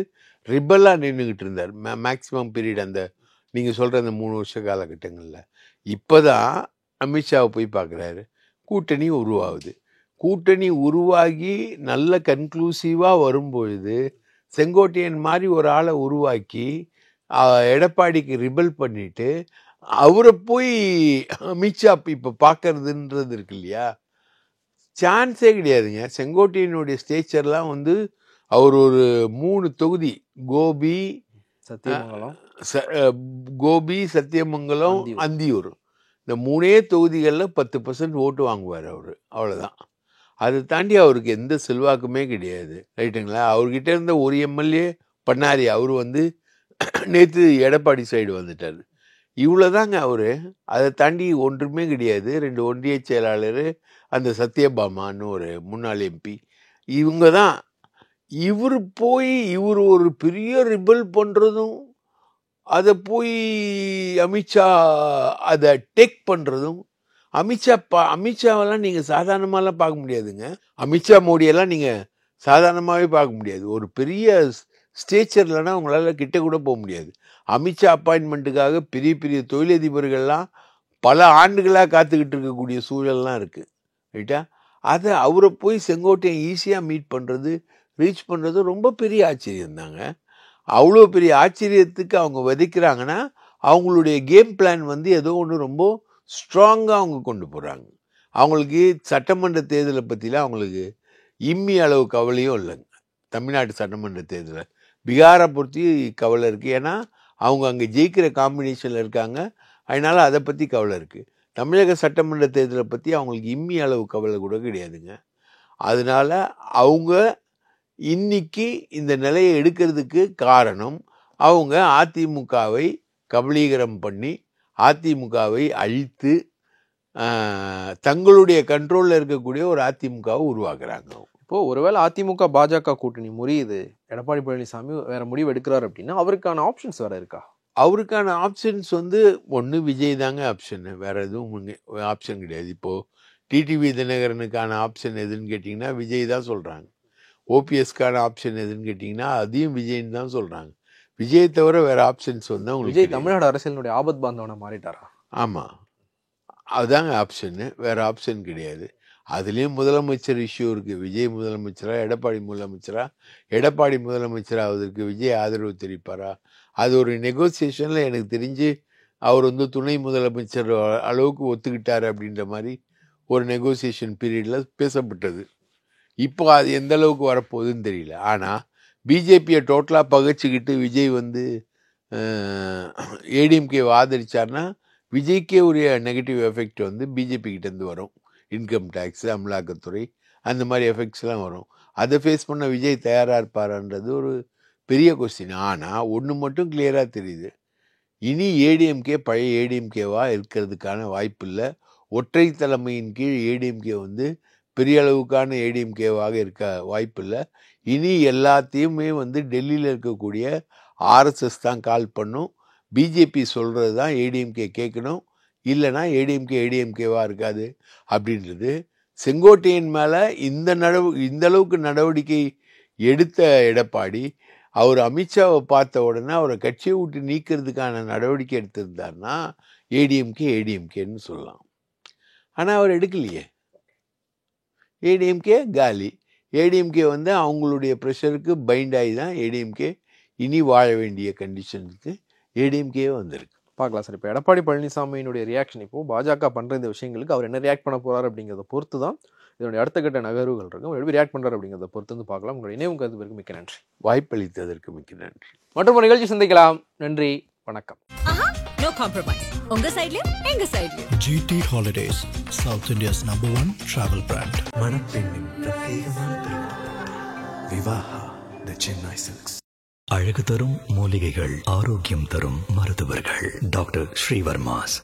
ரிபலா நின்றுகிட்டு இருந்தார் மேக்சிமம் பீரியட். அந்த நீங்க சொல்ற அந்த 3 வருஷ காலகட்டங்கள்ல. இப்பதான் அமித்ஷாவை போய் பார்க்குறாரு. கூட்டணி உருவாகுது. கூட்டணி உருவாகி நல்ல கன்க்ளூசிவாக வரும்பொழுது செங்கோட்டையன் மாதிரி ஒரு ஆளை உருவாக்கி எடப்பாடிக்கு ரிபல் பண்ணிட்டு அவரை போய் அமித்ஷா இப்போ பார்க்கறதுன்றது இருக்கு இல்லையா, சான்ஸே கிடையாதுங்க. செங்கோட்டையனுடைய ஸ்டேச்சர்லாம் வந்து அவர் ஒரு 3 தொகுதி கோபி, சத்தியமங்கலம், அந்தியூர், இந்த 3 தொகுதிகளில் 10% ஓட்டு வாங்குவார் அவர். அவ்வளோதான். அதை தாண்டி அவருக்கு எந்த செல்வாக்குமே கிடையாது. ரைட்டுங்களா? அவர்கிட்ட இருந்த ஒரு எம்எல்ஏ பண்ணாரி, அவர் வந்து நேற்று எடப்பாடி சைடு வந்துட்டார். இவ்வளோதாங்க அவர். அதை தாண்டி ஒன்றுமே கிடையாது. 2 ஒன்றிய செயலாளர், அந்த சத்யபாமான்னு ஒரு முன்னாள் எம்பி, இவங்க தான். இவர் ஒரு பெரிய ரிபல் பண்ணுறதும், அதை போய் அமித்ஷா அதை டேக் பண்ணுறதும். அமித்ஷாவெல்லாம் நீங்கள் சாதாரணமாலாம் பார்க்க முடியாதுங்க. அமித்ஷா மோடியெல்லாம் நீங்கள் சாதாரணமாகவே பார்க்க முடியாது. ஒரு பெரிய ஸ்டேச்சர்லனா உங்களால் கிட்ட கூட போக முடியாது. அமித்ஷா அப்பாயின்மெண்ட்டுக்காக பெரிய பெரிய தொழிலதிபர்கள்லாம் பல ஆண்டுகளாக காத்துக்கிட்டு இருக்கக்கூடிய சூழல்லாம் இருக்குது. ரைட்டா? அதை அவரை போய் செங்கோட்டையை ஈஸியாக மீட் பண்ணுறது, ரீச் பண்ணுறது ரொம்ப பெரிய ஆச்சரியம் தாங்க. அவ்வளோ பெரிய ஆச்சரியத்துக்கு அவங்க விதைக்கிறாங்கன்னா அவங்களுடைய கேம் பிளான் வந்து ஏதோ ஒன்று ரொம்ப ஸ்ட்ராங்காக அவங்க கொண்டு போகிறாங்க. அவங்களுக்கு சட்டமன்ற தேர்தலை பற்றிலாம் அவங்களுக்கு இம்மி அளவு கவலையும் இல்லைங்க. தமிழ்நாட்டு சட்டமன்ற தேர்தலை பீகாரை பொறுத்தி கவலை இருக்குது. ஏன்னா அவங்க அங்கே ஜெயிக்கிற காம்பினேஷனில் இருக்காங்க. அதனால் அதை பற்றி கவலை இருக்குது. தமிழக சட்டமன்ற தேர்தலை பற்றி அவங்களுக்கு இம்மி அளவு கவலை கூட கிடையாதுங்க. அதனால் அவங்க இன்னைக்கு இந்த நிலையை எடுக்கிறதுக்கு காரணம் அவங்க அதிமுகவை கபலீகரம் பண்ணி அதிமுகவை அழித்து தங்களுடைய கண்ட்ரோலில் இருக்கக்கூடிய ஒரு அதிமுகவை உருவாக்குறாங்க. இப்போது ஒருவேளை அதிமுக பாஜக கூட்டணி முறியுது, எடப்பாடி பழனிசாமி வேற முடிவு எடுக்கிறார் அப்படின்னா அவருக்கான ஆப்ஷன்ஸ் வேற இருக்கா? அவருக்கான ஆப்ஷன்ஸ் வந்து ஒன்று விஜய் தாங்க ஆப்ஷன், வேற எதுவும் ஆப்ஷன் கிடையாது. இப்போது டிடிவி தினகரனுக்கான ஆப்ஷன் எதுன்னு கேட்டிங்கன்னா விஜய் தான் சொல்கிறாங்க. ஓபிஎஸ்க்கான ஆப்ஷன் எதுன்னு கேட்டிங்கன்னா அதையும் விஜய்ன்னு தான் சொல்கிறாங்க. விஜய் தவிர வேறு ஆப்ஷன்ஸ் வந்து அவங்களுக்கு. விஜய் தமிழ்நாடு அரசியலுடைய ஆபத் பாந்தவனை மாறிட்டாரா? ஆமாம், அதுதாங்க ஆப்ஷன்னு, வேறு ஆப்ஷன் கிடையாது. அதுலேயும் முதலமைச்சர் இஷ்யூ இருக்குது. விஜய் முதலமைச்சரா, எடப்பாடி முதலமைச்சரா? எடப்பாடி முதலமைச்சராவதற்கு விஜய் ஆதரவு தெரிவிப்பாரா? அது ஒரு நெகோசியேஷனில் எனக்கு தெரிஞ்சு அவர் வந்து துணை முதலமைச்சர் அளவுக்கு ஒத்துக்கிட்டார் அப்படின்ற மாதிரி ஒரு நெகோசியேஷன் பீரியடில் பேசப்பட்டது. இப்போ அது எந்த அளவுக்கு வரப்போகுதுன்னு தெரியல. ஆனால் பிஜேபியை டோட்டலாக பகைச்சிக்கிட்டு விஜய் வந்து ஏடிஎம்கே ஆதரிச்சார்னா விஜய்க்கே உரிய நெகட்டிவ் எஃபெக்ட் வந்து பிஜேபி கிட்டேருந்து வரும். இன்கம் டேக்ஸு, அமலாக்கத்துறை, அந்த மாதிரி எஃபெக்ட்ஸ்லாம் வரும். அதை ஃபேஸ் பண்ண விஜய் தயாராக இருப்பாரான்றது ஒரு பெரிய கொஸ்டின். ஆனால் ஒன்று மட்டும் கிளியராக தெரியுது, இனி ஏடிஎம்கே பழைய ஏடிஎம்கேவாக இருக்கிறதுக்கான வாய்ப்பு இல்லை. ஒற்றை தலைமையின் கீழ் ஏடிஎம்கே வந்து பெரிய அளவுக்கான ஏடிஎம்கேவாக இருக்க வாய்ப்பு இல்லை. இனி எல்லாத்தையுமே வந்து டெல்லியில் இருக்கக்கூடிய ஆர்எஸ்எஸ் தான் கால் பண்ணும். பிஜேபி சொல்கிறது தான் ஏடிஎம்கே கேட்கணும். இல்லைனா ஏடிஎம்கேவாக இருக்காது அப்படின்றது. செங்கோட்டையன் மேலே இந்த அளவுக்கு நடவடிக்கை எடுத்த எடப்பாடி அவர் அமித்ஷாவை பார்த்த உடனே அவரை கட்சியை விட்டு நீக்கிறதுக்கான நடவடிக்கை எடுத்திருந்தார்னா ஏடிஎம்கேன்னு சொல்லலாம். ஆனால் அவர் எடுக்கலையே. ஏடிஎம்கே காலி. ஏடிஎம்கே வந்து அவங்களுடைய ப்ரெஷருக்கு பைண்ட் ஆகி தான் ஏடிஎம்கே இனி வாழ வேண்டிய கண்டிஷனுக்கு ஏடிஎம்கே வந்திருக்கு. பார்க்கலாம் சார். இப்போ எடப்பாடி பழனிசாமியினுடைய ரியாக்ஷன், இப்போது பாஜக பண்ணுற இந்த விஷயங்களுக்கு அவர் என்ன ரியாக்ட் பண்ண போகிறார் அப்படிங்கிறத பொறுத்து தான் இதனுடைய அடுத்த கட்ட நகர்வுகள் இருக்கும். எப்படி ரியாக்ட் பண்ணுறாரு அப்படிங்கிறத பொறுத்து வந்து பார்க்கலாம். உங்களுடைய இணைவு கருத்துக்கு மிக்க நன்றி. வாய்ப்பளித்ததற்கு மிக்க நன்றி. மற்றும் ஒரு நிகழ்ச்சி சந்திக்கலாம். நன்றி, வணக்கம். No compromise. உங்க சைடுலயும் எங்க சைடுலயும். GT Holidays, South India's #1 travel brand. மணப்பெண்ணின் பிரத்யேகமான திருமணம். விவாஹா தி சென்னை சில்க்ஸ். அழகு தரும் மூலிகைகள், ஆரோக்கியம் தரும் மருத்துவர்கள். டாக்டர் ஸ்ரீவர்மாஸ்.